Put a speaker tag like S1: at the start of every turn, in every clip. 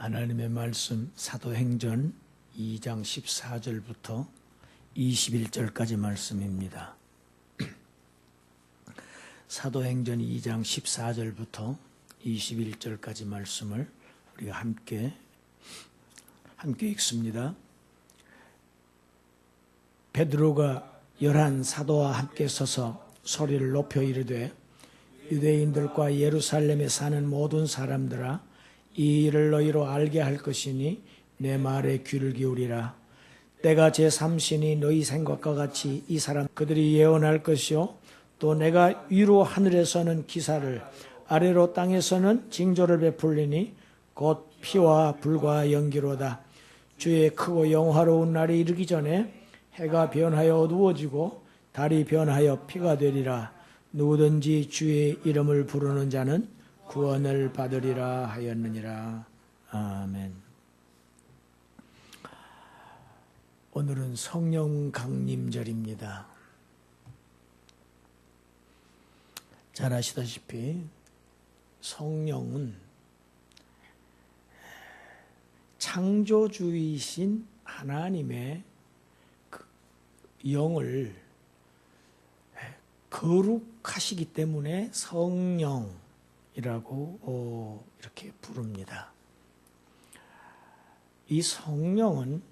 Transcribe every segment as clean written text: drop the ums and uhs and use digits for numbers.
S1: 하나님의 말씀 사도행전 2장 14절부터 21절까지 말씀입니다. 사도행전 2장 14절부터 21절까지 말씀을 우리가 함께 읽습니다. 베드로가 11 사도와 함께 서서 소리를 높여 이르되 유대인들과 예루살렘에 사는 모든 사람들아, 이 일을 너희로 알게 할 것이니 내 말에 귀를 기울이라. 때가 제3신이 너희 생각과 같이 이 사람 그들이 예언할 것이요, 또 내가 위로 하늘에서는 기사를, 아래로 땅에서는 징조를 베풀리니 곧 피와 불과 연기로다. 주의 크고 영화로운 날이 이르기 전에 해가 변하여 어두워지고 달이 변하여 피가 되리라. 누구든지 주의 이름을 부르는 자는 구원을 받으리라 하였느니라. 아멘. 오늘은 성령 강림절입니다. 잘 아시다시피 성령은 창조주이신 하나님의 그 영을 거룩하시기 때문에 성령이라고 이렇게 부릅니다. 이 성령은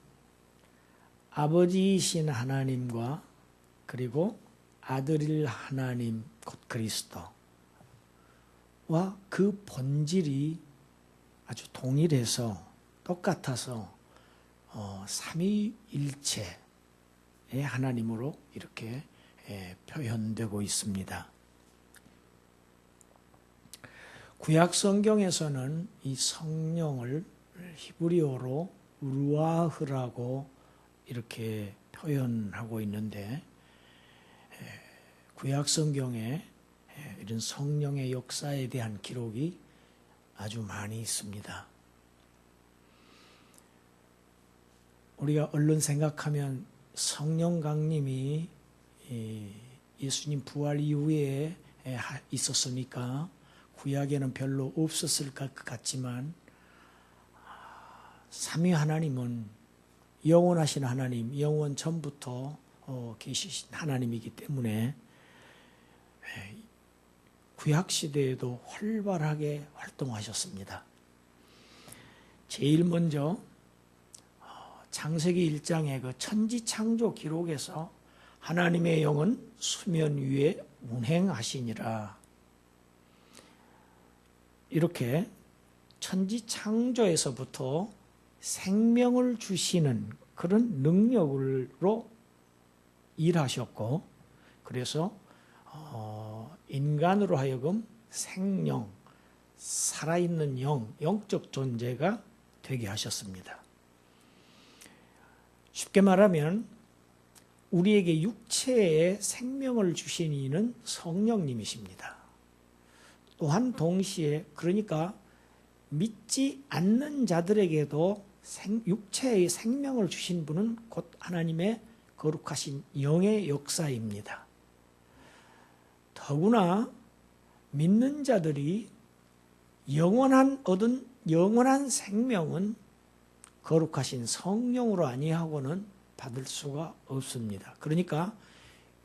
S1: 아버지이신 하나님과 그리고 아들일 하나님 곧 그리스도와 그 본질이 아주 동일해서 똑같아서 삼위일체의 하나님으로 이렇게 표현되고 있습니다. 구약 성경에서는 이 성령을 히브리어로 루아흐라고 이렇게 표현하고 있는데, 구약 성경에 이런 성령의 역사에 대한 기록이 아주 많이 있습니다. 우리가 얼른 생각하면 성령 강림이 예수님 부활 이후에 있었으니까 구약에는 별로 없었을 것 같지만, 삼위 하나님은 영원하신 하나님, 영원 전부터 계시신 하나님이기 때문에 구약시대에도 활발하게 활동하셨습니다. 제일 먼저 창세기 1장의 그 천지창조 기록에서 하나님의 영은 수면 위에 운행하시니라, 이렇게 천지창조에서부터 생명을 주시는 그런 능력으로 일하셨고, 그래서 인간으로 하여금 생명, 살아있는 영적 존재가 되게 하셨습니다. 쉽게 말하면 우리에게 육체에 생명을 주신 이는 성령님이십니다. 또한 동시에, 그러니까 믿지 않는 자들에게도 육체의 생명을 주신 분은 곧 하나님의 거룩하신 영의 역사입니다. 더구나 믿는 자들이 얻은 영원한 생명은 거룩하신 성령으로 아니하고는 받을 수가 없습니다. 그러니까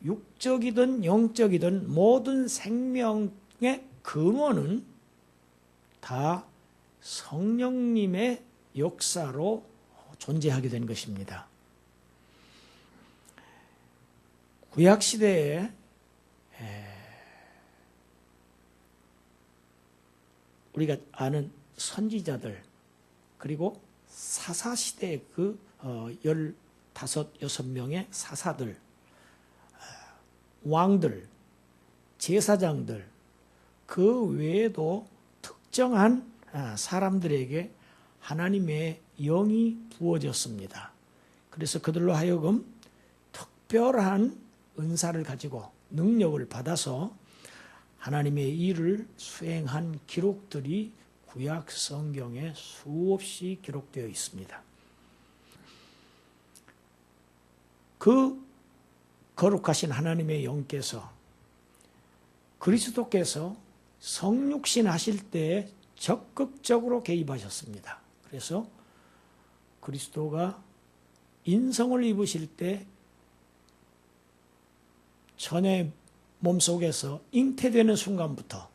S1: 육적이든 영적이든 모든 생명의 근원은 다 성령님의 역사로 존재하게 된 것입니다. 구약시대에 우리가 아는 선지자들, 그리고 사사시대의 그 15, 6명의 사사들, 왕들, 제사장들, 그 외에도 특정한 사람들에게 하나님의 영이 부어졌습니다. 그래서 그들로 하여금 특별한 은사를 가지고 능력을 받아서 하나님의 일을 수행한 기록들이 구약 성경에 수없이 기록되어 있습니다. 그 거룩하신 하나님의 영께서, 그리스도께서 성육신 하실 때에 적극적으로 개입하셨습니다. 그래서 그리스도가 인성을 입으실 때 처녀의 몸속에서 잉태되는 순간부터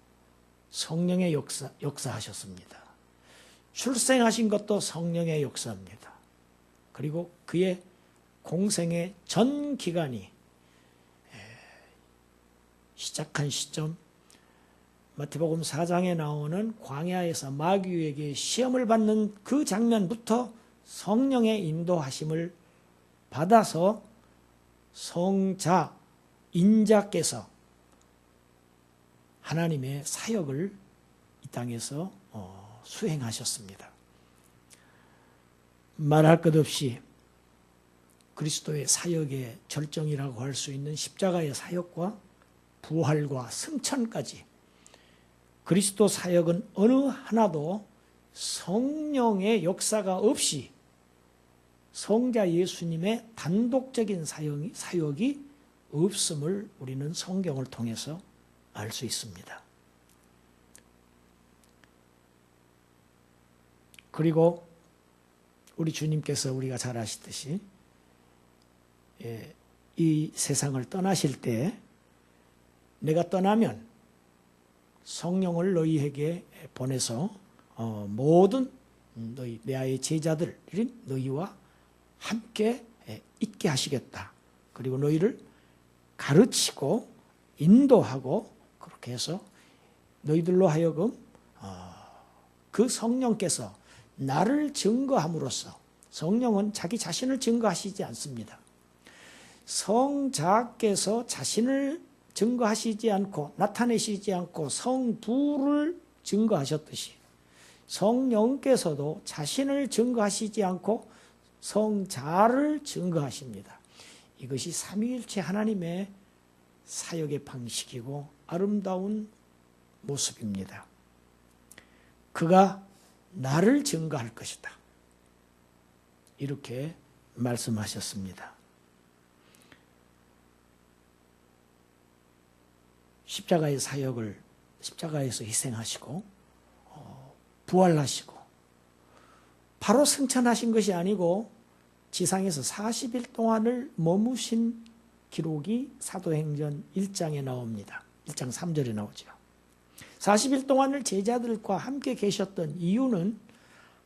S1: 성령의 역사하셨습니다. 출생하신 것도 성령의 역사입니다. 그리고 그의 공생의 전 기간이 시작한 시점, 마태복음 4장에 나오는 광야에서 마귀에게 시험을 받는 그 장면부터 성령의 인도하심을 받아서 성자, 인자께서 하나님의 사역을 이 땅에서 수행하셨습니다. 말할 것 없이 그리스도의 사역의 절정이라고 할 수 있는 십자가의 사역과 부활과 승천까지 그리스도 사역은 어느 하나도 성령의 역사가 없이 성자 예수님의 단독적인 사역이 없음을 우리는 성경을 통해서 알 수 있습니다. 그리고 우리 주님께서 우리가 잘 아시듯이 이 세상을 떠나실 때 내가 떠나면 성령을 너희에게 보내서 모든 내 아의 제자들인 너희와 함께 있게 하시겠다. 그리고 너희를 가르치고 인도하고 그렇게 해서 너희들로 하여금 그 성령께서 나를 증거함으로써, 성령은 자기 자신을 증거하시지 않습니다. 성자께서 자신을 증거하시지 않고 나타내시지 않고 성부를 증거하셨듯이 성령께서도 자신을 증거하시지 않고 성자를 증거하십니다. 이것이 삼위일체 하나님의 사역의 방식이고 아름다운 모습입니다. 그가 나를 증거할 것이다. 이렇게 말씀하셨습니다. 십자가의 사역을 십자가에서 희생하시고 부활하시고 바로 승천하신 것이 아니고 지상에서 40일 동안을 머무신 기록이 사도행전 1장에 나옵니다. 1장 3절에 나오죠. 40일 동안을 제자들과 함께 계셨던 이유는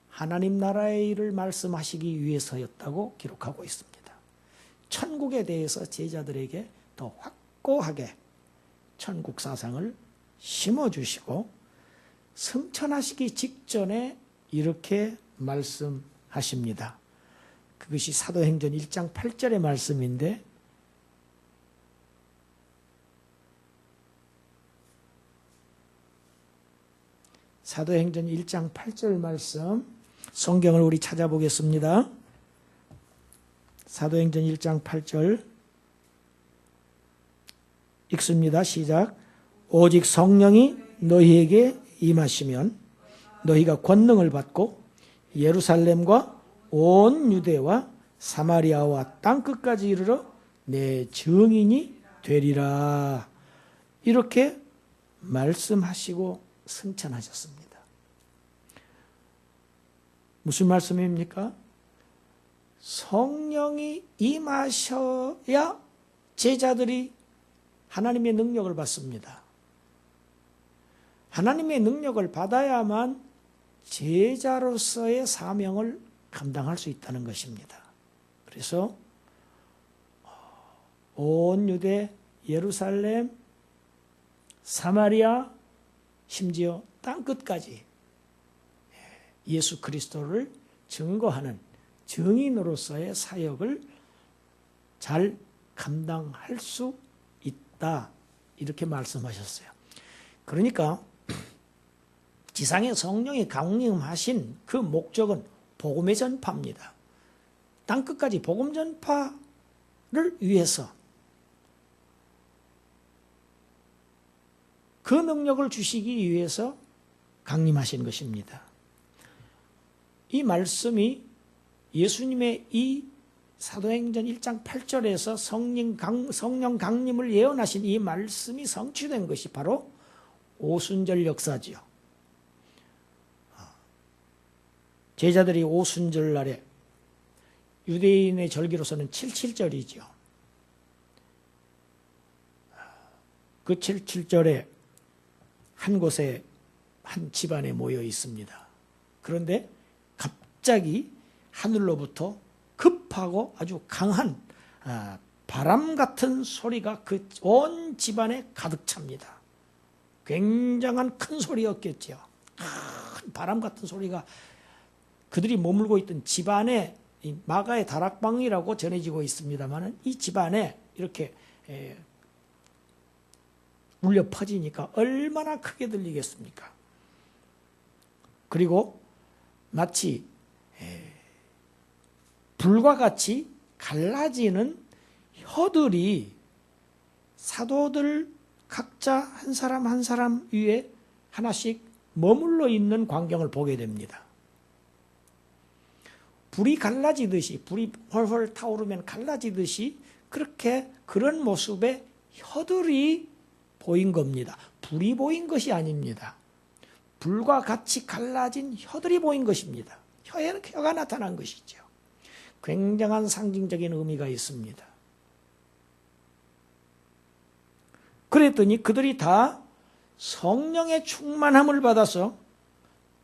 S1: 하나님 나라의 일을 말씀하시기 위해서였다고 기록하고 있습니다. 천국에 대해서 제자들에게 더 확고하게 천국 사상을 심어주시고 승천하시기 직전에 이렇게 말씀하십니다. 그것이 사도행전 1장 8절의 말씀인데 사도행전 1장 8절 말씀 성경을 우리 찾아보겠습니다. 사도행전 1장 8절 읽습니다. 시작. 오직 성령이 너희에게 임하시면 너희가 권능을 받고 예루살렘과 온 유대와 사마리아와 땅끝까지 이르러 내 증인이 되리라. 이렇게 말씀하시고 승천하셨습니다. 무슨 말씀입니까? 성령이 임하셔야 제자들이 하나님의 능력을 받습니다. 하나님의 능력을 받아야만 제자로서의 사명을 감당할 수 있다는 것입니다. 그래서 온 유대, 예루살렘, 사마리아, 심지어 땅끝까지 예수 그리스도를 증거하는 증인으로서의 사역을 잘 감당할 수 있다. 이렇게 말씀하셨어요. 그러니까 지상에 성령이 강림하신 그 목적은 복음의 전파입니다. 땅끝까지 복음 전파를 위해서 그 능력을 주시기 위해서 강림하신 것입니다. 이 말씀이 예수님의 이 사도행전 1장 8절에서 성령 강림을 예언하신 이 말씀이 성취된 것이 바로 오순절 역사지요. 제자들이 오순절 날에 유대인의 절기로서는 77절이죠. 그 77절에 한 곳에 한 집안에 모여 있습니다. 그런데 갑자기 하늘로부터 급하고 아주 강한 바람 같은 소리가 그 온 집안에 가득 찹니다. 굉장한 큰 소리였겠죠. 큰 바람 같은 소리가 그들이 머물고 있던 집안에 마가의 다락방이라고 전해지고 있습니다만 이 집안에 이렇게 울려 퍼지니까 얼마나 크게 들리겠습니까? 그리고 마치 불과 같이 갈라지는 혀들이 사도들 각자 한 사람 한 사람 위에 하나씩 머물러 있는 광경을 보게 됩니다. 불이 갈라지듯이, 불이 헐헐 타오르면 갈라지듯이 그런 모습의 혀들이 보인 겁니다. 불이 보인 것이 아닙니다. 불과 같이 갈라진 혀들이 보인 것입니다. 혀에는 혀가 나타난 것이죠. 굉장한 상징적인 의미가 있습니다. 그랬더니 그들이 다 성령의 충만함을 받아서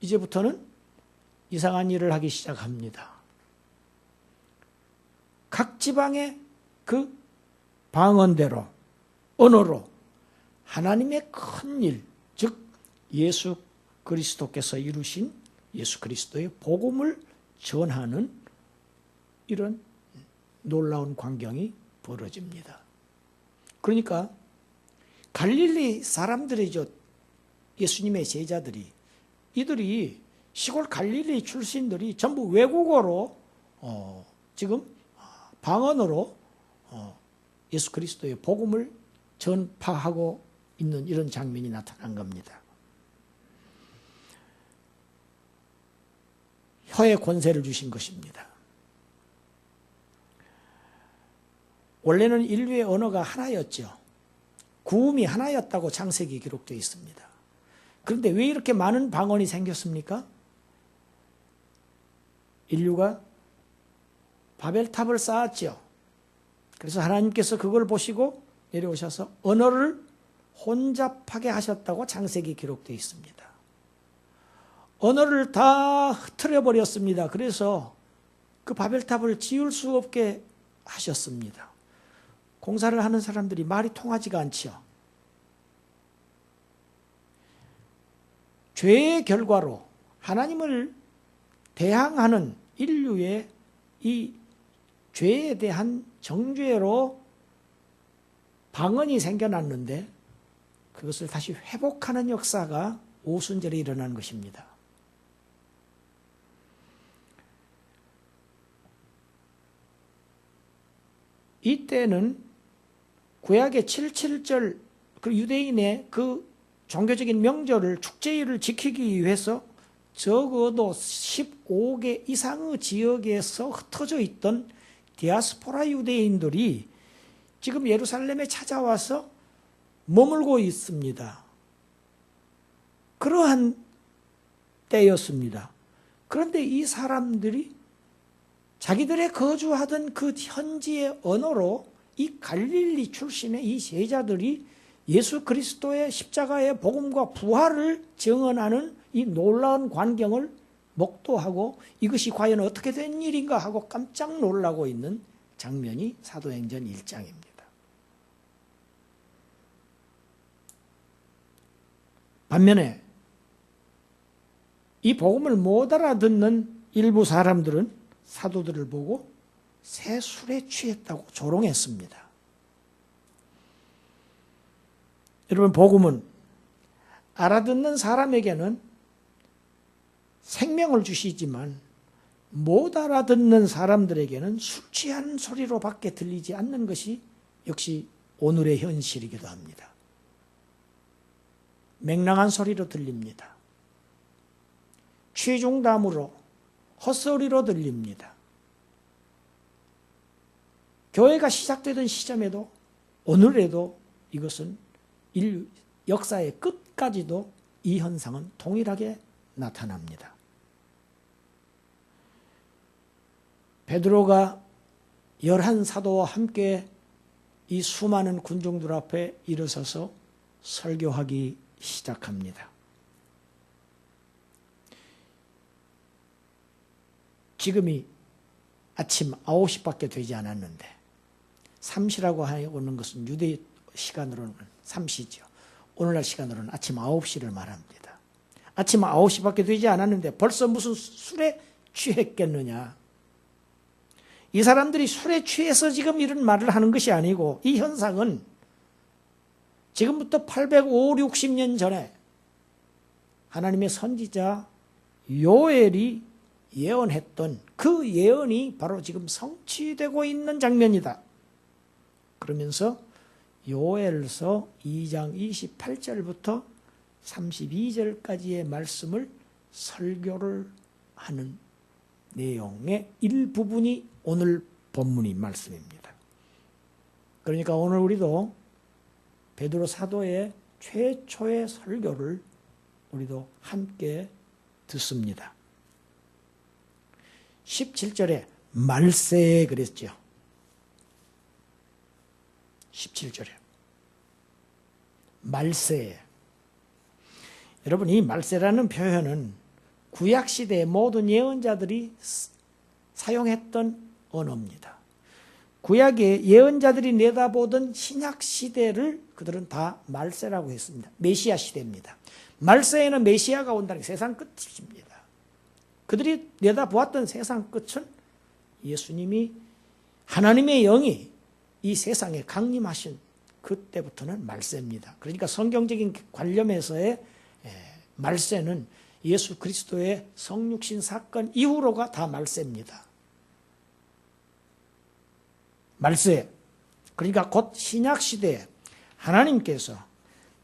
S1: 이제부터는 이상한 일을 하기 시작합니다. 각 지방의 그 방언대로, 언어로 하나님의 큰 일, 즉 예수 그리스도께서 이루신 예수 그리스도의 복음을 전하는 이런 놀라운 광경이 벌어집니다. 그러니까 갈릴리 사람들이죠. 예수님의 제자들이, 이들이 시골 갈릴리 출신들이 전부 외국어로 지금 방언으로 예수 그리스도의 복음을 전파하고 있는 이런 장면이 나타난 겁니다. 혀에 권세를 주신 것입니다. 원래는 인류의 언어가 하나였죠. 구음이 하나였다고 창세기에 기록되어 있습니다. 그런데 왜 이렇게 많은 방언이 생겼습니까? 인류가 바벨탑을 쌓았죠. 그래서 하나님께서 그걸 보시고 내려오셔서 언어를 혼잡하게 하셨다고 창세기에 기록되어 있습니다. 언어를 다 흐트려 버렸습니다. 그래서 그 바벨탑을 지을 수 없게 하셨습니다. 공사를 하는 사람들이 말이 통하지가 않지요. 죄의 결과로 하나님을 대항하는 인류의 이 죄에 대한 정죄로 방언이 생겨났는데 그것을 다시 회복하는 역사가 오순절에 일어난 것입니다. 이때는 구약의 77절 그 유대인의 그 종교적인 명절을 축제일을 지키기 위해서 적어도 15개 이상의 지역에서 흩어져 있던 디아스포라 유대인들이 지금 예루살렘에 찾아와서 머물고 있습니다. 그러한 때였습니다. 그런데 이 사람들이 자기들의 거주하던 그 현지의 언어로 이 갈릴리 출신의 이 제자들이 예수 그리스도의 십자가의 복음과 부활을 증언하는 이 놀라운 광경을 목도하고 이것이 과연 어떻게 된 일인가 하고 깜짝 놀라고 있는 장면이 사도행전 1장입니다. 반면에 이 복음을 못 알아듣는 일부 사람들은 사도들을 보고 새 술에 취했다고 조롱했습니다. 여러분, 복음은 알아듣는 사람에게는 생명을 주시지만 못 알아듣는 사람들에게는 술 취한 소리로밖에 들리지 않는 것이 역시 오늘의 현실이기도 합니다. 맹랑한 소리로 들립니다. 취중담으로 헛소리로 들립니다. 교회가 시작되던 시점에도 오늘에도 이것은 인류 역사의 끝까지도 이 현상은 동일하게 나타납니다. 베드로가 11사도와 함께 이 수많은 군중들 앞에 일어서서 설교하기 시작합니다. 지금이 아침 9시밖에 되지 않았는데 3시라고 하는 것은 유대 시간으로는 3시죠. 오늘날 시간으로는 아침 9시를 말합니다. 아침 9시밖에 되지 않았는데 벌써 무슨 술에 취했겠느냐. 이 사람들이 술에 취해서 지금 이런 말을 하는 것이 아니고 이 현상은 지금부터 850년 전에 하나님의 선지자 요엘이 예언했던 그 예언이 바로 지금 성취되고 있는 장면이다. 그러면서 요엘서 2장 28절부터 32절까지의 말씀을 설교를 하는 내용의 일부분이 오늘 본문의 말씀입니다. 그러니까 오늘 우리도 베드로 사도의 최초의 설교를 우리도 함께 듣습니다. 17절에 말세 그랬죠. 17절에 말세. 여러분, 이 말세라는 표현은 구약시대의 모든 예언자들이 사용했던 언어입니다. 구약의 예언자들이 내다보던 신약시대를 그들은 다 말세라고 했습니다. 메시아 시대입니다. 말세에는 메시아가 온다는 게 세상 끝입니다. 그들이 내다보았던 세상 끝은 예수님이 하나님의 영이 이 세상에 강림하신 그때부터는 말세입니다. 그러니까 성경적인 관념에서의 말세는 예수 그리스도의 성육신 사건 이후로가 다 말세입니다. 말세. 그러니까 곧 신약시대에 하나님께서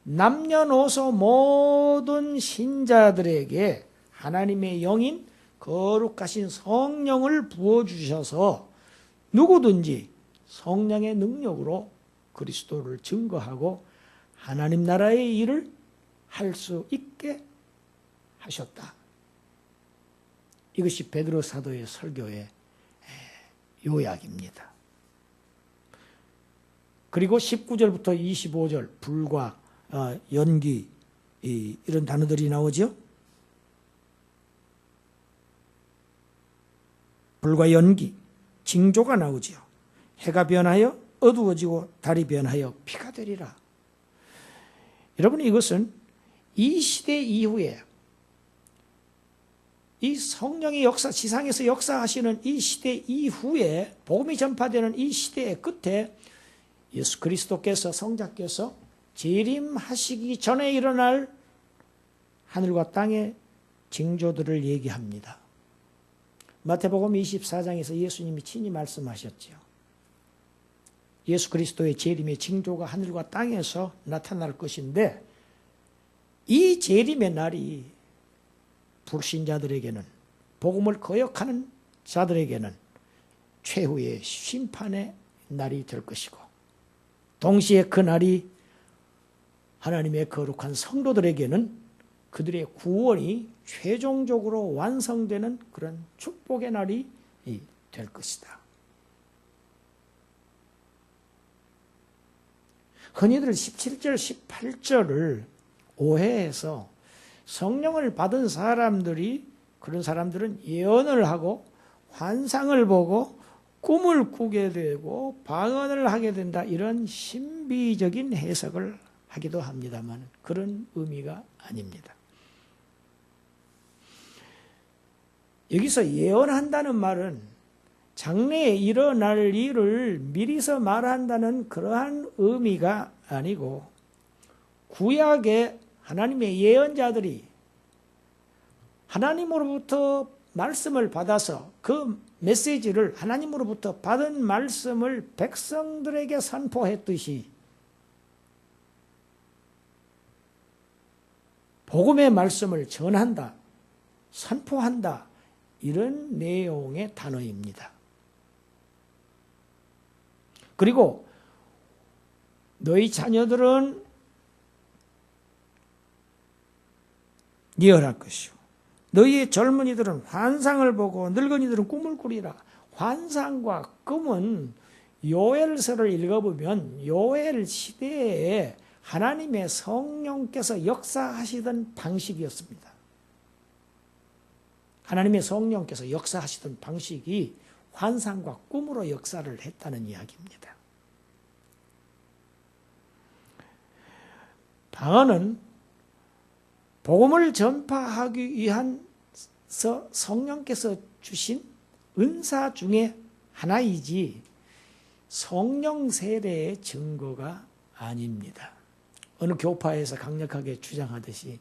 S1: 남녀노소 모든 신자들에게 하나님의 영인 거룩하신 성령을 부어주셔서 누구든지 성령의 능력으로 그리스도를 증거하고 하나님 나라의 일을 할 수 있게 하셨다. 이것이 베드로 사도의 설교의 요약입니다. 그리고 19절부터 25절 불과 연기 이런 단어들이 나오죠. 불과 연기, 징조가 나오죠. 해가 변하여 어두워지고 달이 변하여 피가 되리라. 여러분, 이것은 이 시대 이후에 이 성령의 역사, 지상에서 역사하시는 이 시대 이후에 복음이 전파되는 이 시대의 끝에 예수 그리스도께서 성자께서 재림하시기 전에 일어날 하늘과 땅의 징조들을 얘기합니다. 마태복음 24장에서 예수님이 친히 말씀하셨죠. 예수 그리스도의 재림의 징조가 하늘과 땅에서 나타날 것인데 이 재림의 날이 불신자들에게는, 복음을 거역하는 자들에게는 최후의 심판의 날이 될 것이고, 동시에 그 날이 하나님의 거룩한 성도들에게는 그들의 구원이 최종적으로 완성되는 그런 축복의 날이 될 것이다. 흔히들 17절, 18절을 오해해서 성령을 받은 사람들이, 그런 사람들은 예언을 하고 환상을 보고 꿈을 꾸게 되고 방언을 하게 된다, 이런 신비적인 해석을 하기도 합니다만 그런 의미가 아닙니다. 여기서 예언한다는 말은 장래에 일어날 일을 미리서 말한다는 그러한 의미가 아니고, 구약의 하나님의 예언자들이 하나님으로부터 말씀을 받아서 그 메시지를, 하나님으로부터 받은 말씀을 백성들에게 선포했듯이 복음의 말씀을 전한다, 선포한다, 이런 내용의 단어입니다. 그리고 너희 자녀들은 예언할 것이요, 너희의 젊은이들은 환상을 보고 늙은이들은 꿈을 꾸리라. 환상과 꿈은 요엘서를 읽어보면 요엘 시대에 하나님의 성령께서 역사하시던 방식이었습니다. 하나님의 성령께서 역사하시던 방식이 환상과 꿈으로 역사를 했다는 이야기입니다. 방언은 복음을 전파하기 위한 성령께서 주신 은사 중에 하나이지 성령 세례의 증거가 아닙니다. 어느 교파에서 강력하게 주장하듯이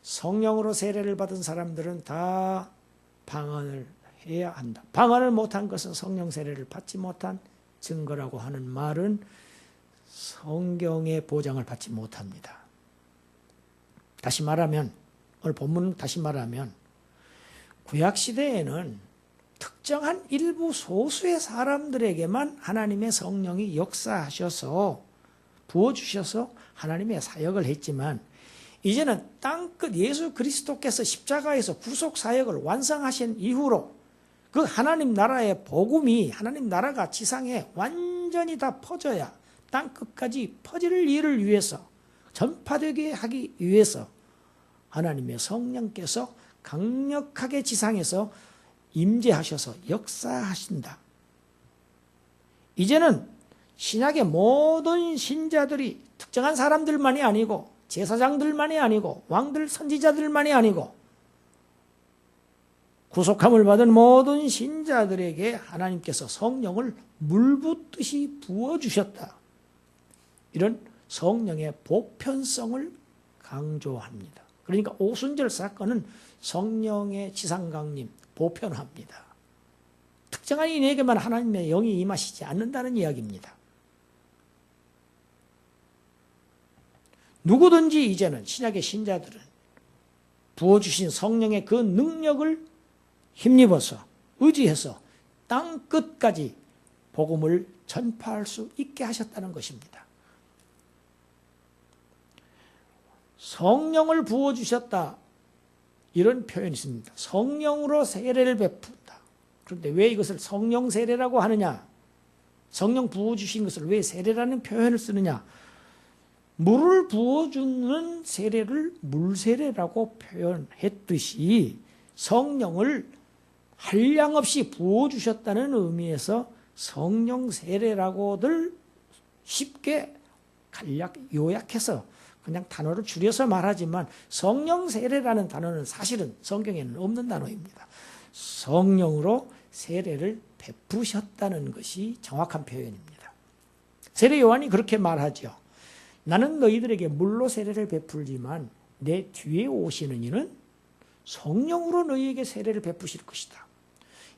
S1: 성령으로 세례를 받은 사람들은 다 방언을 해야 한다. 방언을 못한 것은 성령 세례를 받지 못한 증거라고 하는 말은 성경의 보장을 받지 못합니다. 다시 말하면, 오늘 본문은 다시 말하면 구약시대에는 특정한 일부 소수의 사람들에게만 하나님의 성령이 역사하셔서 부어주셔서 하나님의 사역을 했지만 이제는 땅끝 예수 그리스도께서 십자가에서 구속사역을 완성하신 이후로 그 하나님 나라의 복음이 하나님 나라가 지상에 완전히 다 퍼져야 땅끝까지 퍼질 일을 위해서 전파되게 하기 위해서 하나님의 성령께서 강력하게 지상에서 임재하셔서 역사하신다. 이제는 신약의 모든 신자들이 특정한 사람들만이 아니고 제사장들만이 아니고 왕들 선지자들만이 아니고 구속함을 받은 모든 신자들에게 하나님께서 성령을 물붓듯이 부어주셨다. 이런 성령의 보편성을 강조합니다. 그러니까 오순절 사건은 성령의 지상강림, 보편화입니다. 특정한 이에게만 하나님의 영이 임하시지 않는다는 이야기입니다. 누구든지 이제는 신약의 신자들은 부어주신 성령의 그 능력을 힘입어서 의지해서 땅 끝까지 복음을 전파할 수 있게 하셨다는 것입니다. 성령을 부어주셨다. 이런 표현이 있습니다. 성령으로 세례를 베푼다. 그런데 왜 이것을 성령 세례라고 하느냐? 성령 부어주신 것을 왜 세례라는 표현을 쓰느냐? 물을 부어주는 세례를 물세례라고 표현했듯이 성령을 한량없이 부어주셨다는 의미에서 성령 세례라고들 쉽게 요약해서 그냥 단어를 줄여서 말하지만 성령 세례라는 단어는 사실은 성경에는 없는 단어입니다. 성령으로 세례를 베푸셨다는 것이 정확한 표현입니다. 세례 요한이 그렇게 말하죠. 나는 너희들에게 물로 세례를 베풀지만 내 뒤에 오시는 이는 성령으로 너희에게 세례를 베푸실 것이다.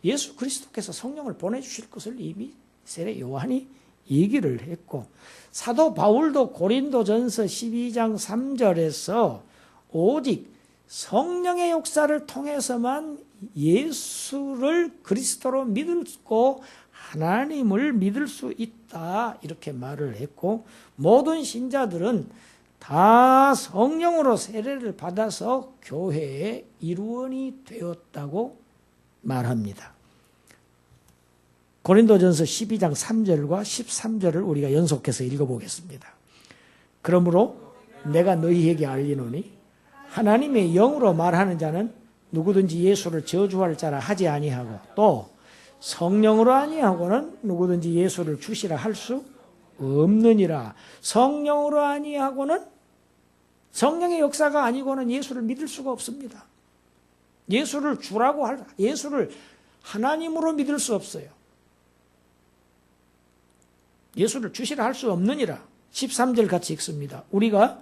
S1: 예수 그리스도께서 성령을 보내주실 것을 이미 세례 요한이 얘기를 했고 사도 바울도 고린도전서 12장 3절에서 오직 성령의 역사를 통해서만 예수를 그리스도로 믿고 하나님을 믿을 수 있다 이렇게 말을 했고 모든 신자들은 다 성령으로 세례를 받아서 교회의 일원이 되었다고 말합니다. 고린도전서 12장 3절과 13절을 우리가 연속해서 읽어보겠습니다. 그러므로 내가 너희에게 알리노니 하나님의 영으로 말하는 자는 누구든지 예수를 저주할 자라 하지 아니하고 또 성령으로 아니하고는 누구든지 예수를 주시라 할 수 없느니라. 성령으로 아니하고는 성령의 역사가 아니고는 예수를 믿을 수가 없습니다. 예수를 주라고 예수를 하나님으로 믿을 수 없어요. 예수를 주시라 할 수 없느니라. 13절 같이 읽습니다. 우리가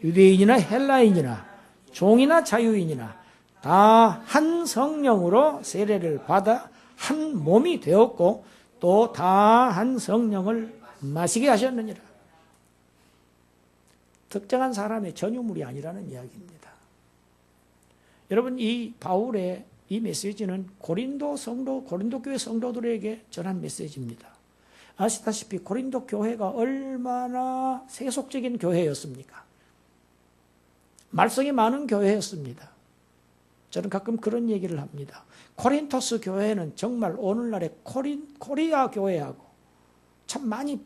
S1: 유대인이나 헬라인이나 종이나 자유인이나 다 한 성령으로 세례를 받아 한 몸이 되었고 또 다 한 성령을 마시게 하셨느니라. 특정한 사람의 전유물이 아니라는 이야기입니다. 여러분 이 바울의 이 메시지는 고린도 교회 성도들에게 전한 메시지입니다. 아시다시피 고린도 교회가 얼마나 세속적인 교회였습니까? 말썽이 많은 교회였습니다. 저는 가끔 그런 얘기를 합니다. 코린토스 교회는 정말 오늘날의 코리아 교회하고 참 많이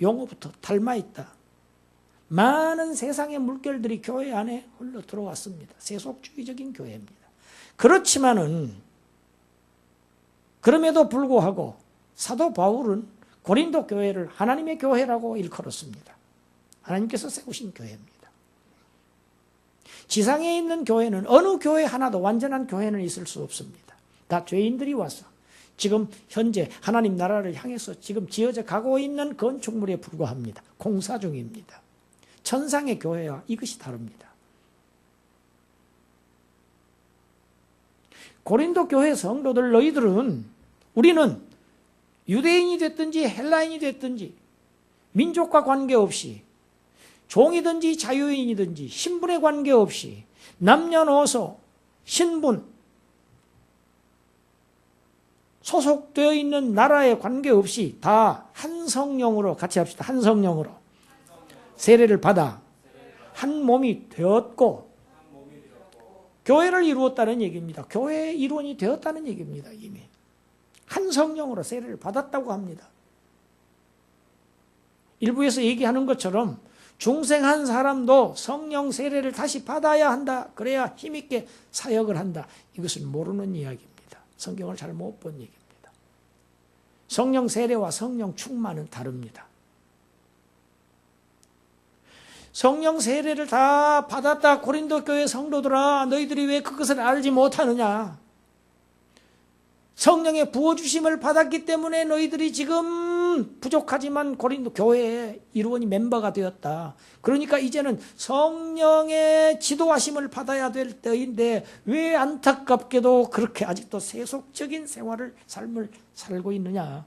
S1: 용어부터 닮아 있다. 많은 세상의 물결들이 교회 안에 흘러 들어왔습니다. 세속주의적인 교회입니다. 그렇지만은 그럼에도 불구하고 사도 바울은 고린도 교회를 하나님의 교회라고 일컬었습니다. 하나님께서 세우신 교회입니다. 지상에 있는 교회는 어느 교회 하나도 완전한 교회는 있을 수 없습니다. 다 죄인들이 와서 지금 현재 하나님 나라를 향해서 지금 지어져 가고 있는 건축물에 불과합니다. 공사 중입니다. 천상의 교회와 이것이 다릅니다. 고린도 교회 성도들 너희들은 우리는 유대인이 됐든지 헬라인이 됐든지 민족과 관계없이 종이든지 자유인이든지 신분에 관계없이 남녀노소 신분 소속되어 있는 나라에 관계없이 다 한 성령으로 같이 합시다. 한 성령으로 세례를 받아 한 몸이 되었고 교회를 이루었다는 얘기입니다. 교회의 일원이 되었다는 얘기입니다. 이미 한 성령으로 세례를 받았다고 합니다. 일부에서 얘기하는 것처럼 중생한 사람도 성령 세례를 다시 받아야 한다. 그래야 힘있게 사역을 한다. 이것은 모르는 이야기입니다. 성경을 잘 못 본 얘기입니다. 성령 세례와 성령 충만은 다릅니다. 성령 세례를 다 받았다. 고린도 교회 성도들아, 너희들이 왜 그것을 알지 못하느냐? 성령의 부어주심을 받았기 때문에 너희들이 지금 부족하지만 고린도 교회의 일원이 멤버가 되었다. 그러니까 이제는 성령의 지도하심을 받아야 될 때인데 왜 안타깝게도 그렇게 아직도 세속적인 삶을 살고 있느냐?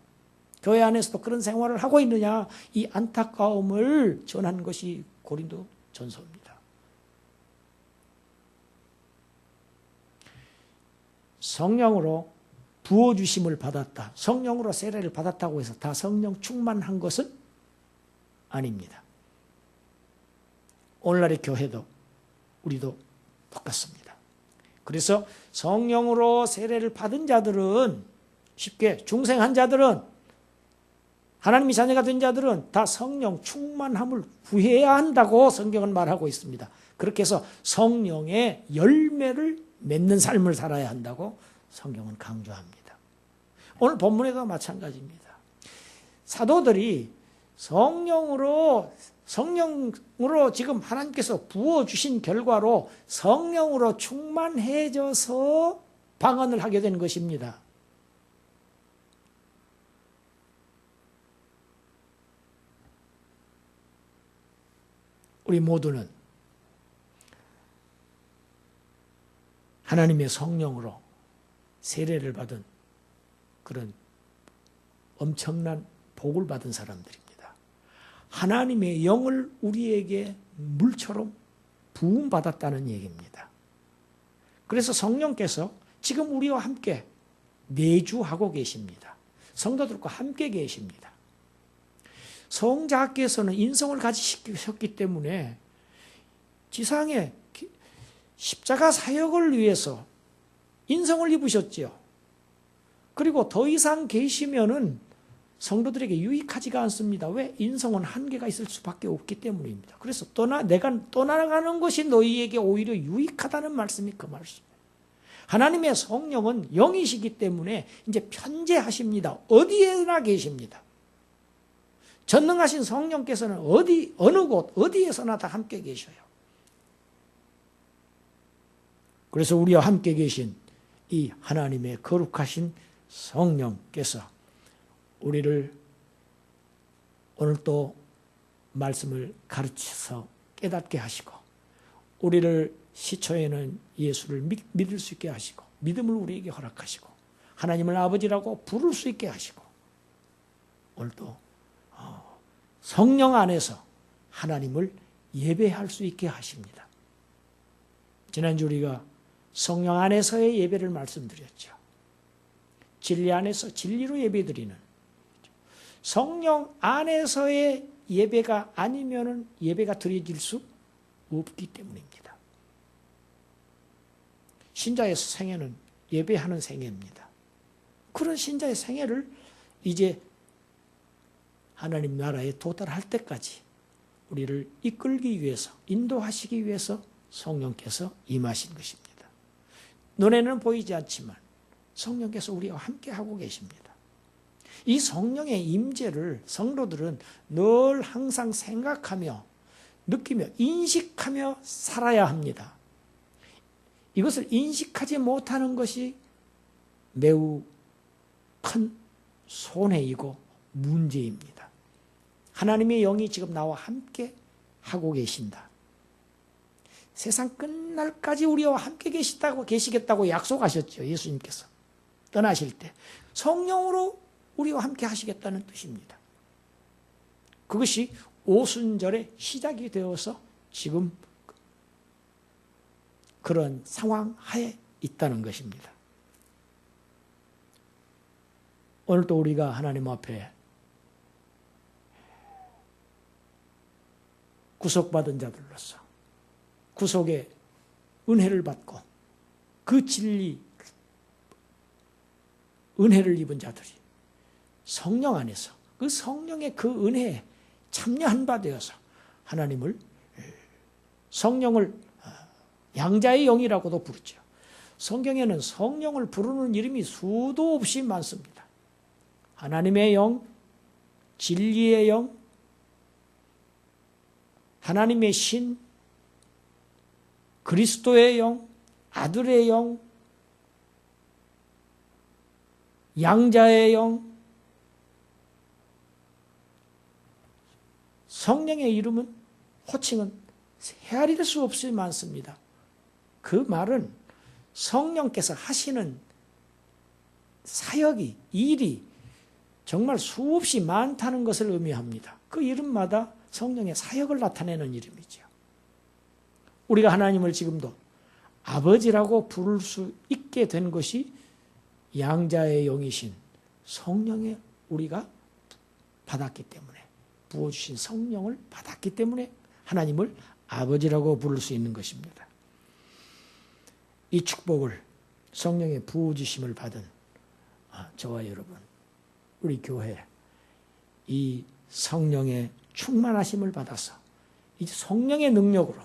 S1: 교회 안에서도 그런 생활을 하고 있느냐? 이 안타까움을 전한 것이 고린도 전서입니다. 성령으로 부어주심을 받았다. 성령으로 세례를 받았다고 해서 다 성령 충만한 것은 아닙니다. 오늘날의 교회도 우리도 똑같습니다. 그래서 성령으로 세례를 받은 자들은 쉽게 중생한 자들은 하나님의 자녀가 된 자들은 다 성령 충만함을 구해야 한다고 성경은 말하고 있습니다. 그렇게 해서 성령의 열매를 맺는 삶을 살아야 한다고 성경은 강조합니다. 오늘 본문에도 마찬가지입니다. 사도들이 성령으로 지금 하나님께서 부어주신 결과로 성령으로 충만해져서 방언을 하게 된 것입니다. 우리 모두는 하나님의 성령으로 세례를 받은 그런 엄청난 복을 받은 사람들입니다. 하나님의 영을 우리에게 물처럼 부음받았다는 얘기입니다. 그래서 성령께서 지금 우리와 함께 내주하고 계십니다. 성도들과 함께 계십니다. 성자께서는 인성을 가지셨기 때문에 지상에 십자가 사역을 위해서 인성을 입으셨지요. 그리고 더 이상 계시면은 성도들에게 유익하지가 않습니다. 왜? 인성은 한계가 있을 수밖에 없기 때문입니다. 그래서 내가 떠나가는 것이 너희에게 오히려 유익하다는 말씀이 그 말씀이에요. 하나님의 성령은 영이시기 때문에 이제 편재하십니다. 어디에나 계십니다. 전능하신 성령께서는 어느 곳, 어디에서나 다 함께 계셔요. 그래서 우리와 함께 계신 이 하나님의 거룩하신 성령께서 우리를 오늘 또 말씀을 가르쳐서 깨닫게 하시고 우리를 시초에는 예수를 믿을 수 있게 하시고 믿음을 우리에게 허락하시고 하나님을 아버지라고 부를 수 있게 하시고 오늘 또 성령 안에서 하나님을 예배할 수 있게 하십니다. 지난주 우리가 성령 안에서의 예배를 말씀드렸죠. 진리 안에서 진리로 예배드리는 성령 안에서의 예배가 아니면은 예배가 드려질 수 없기 때문입니다. 신자의 생애는 예배하는 생애입니다. 그런 신자의 생애를 이제 하나님 나라에 도달할 때까지 우리를 이끌기 위해서, 인도하시기 위해서 성령께서 임하신 것입니다. 눈에는 보이지 않지만 성령께서 우리와 함께 하고 계십니다. 이 성령의 임재를 성도들은 늘 항상 생각하며 느끼며 인식하며 살아야 합니다. 이것을 인식하지 못하는 것이 매우 큰 손해이고 문제입니다. 하나님의 영이 지금 나와 함께 하고 계신다. 세상 끝날까지 우리와 함께 계시겠다고 약속하셨죠. 예수님께서 떠나실 때 성령으로 우리와 함께 하시겠다는 뜻입니다. 그것이 오순절의 시작이 되어서 지금 그런 상황 하에 있다는 것입니다. 오늘도 우리가 하나님 앞에 구속받은 자들로서 구속의 은혜를 받고 그 진리, 은혜를 입은 자들이 성령 안에서 그 성령의 그 은혜에 참여한 바 되어서 하나님을, 성령을 양자의 영이라고도 부르죠. 성경에는 성령을 부르는 이름이 수도 없이 많습니다. 하나님의 영, 진리의 영, 하나님의 신, 그리스도의 영, 아들의 영, 양자의 영, 성령의 이름은, 호칭은 헤아릴 수 없이 많습니다. 그 말은 성령께서 하시는 사역이, 일이 정말 수없이 많다는 것을 의미합니다. 그 이름마다 성령의 사역을 나타내는 이름이죠. 우리가 하나님을 지금도 아버지라고 부를 수 있게 된 것이 양자의 영이신 성령의 우리가 받았기 때문에, 부어주신 성령을 받았기 때문에 하나님을 아버지라고 부를 수 있는 것입니다. 이 축복을, 성령의 부어주심을 받은 저와 여러분, 우리 교회 이 성령의 충만하심을 받아서 이제 성령의 능력으로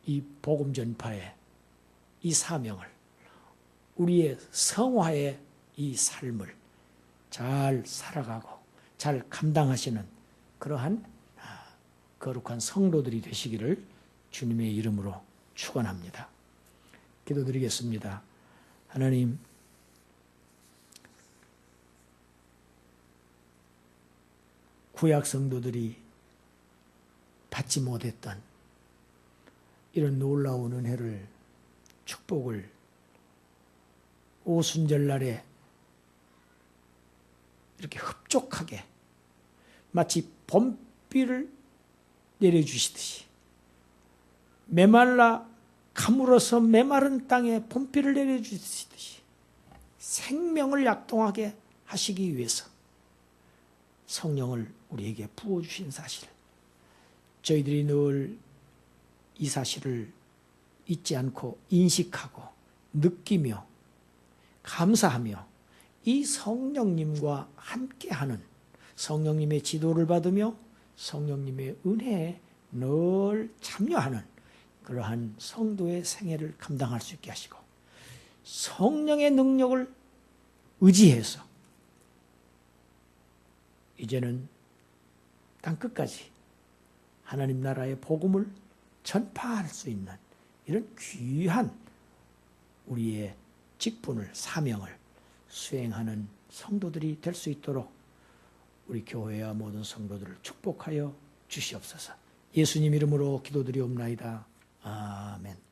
S1: 이 복음 전파의 이 사명을, 우리의 성화의 이 삶을 잘 살아가고 잘 감당하시는 그러한 거룩한 성도들이 되시기를 주님의 이름으로 축원합니다. 기도드리겠습니다. 하나님, 구약 성도들이 받지 못했던 이런 놀라운 은혜를, 축복을 오순절날에 이렇게 흡족하게 마치 봄비를 내려주시듯이, 메말라 가물어서 메마른 땅에 봄비를 내려주시듯이 생명을 약동하게 하시기 위해서 성령을 우리에게 부어주신 사실, 저희들이 늘 이 사실을 잊지 않고 인식하고 느끼며 감사하며 이 성령님과 함께하는, 성령님의 지도를 받으며 성령님의 은혜에 늘 참여하는 그러한 성도의 생애를 감당할 수 있게 하시고, 성령의 능력을 의지해서 이제는 땅끝까지 하나님 나라의 복음을 전파할 수 있는 이런 귀한 우리의 직분을, 사명을 수행하는 성도들이 될 수 있도록 우리 교회와 모든 성도들을 축복하여 주시옵소서. 예수님 이름으로 기도드리옵나이다. 아멘.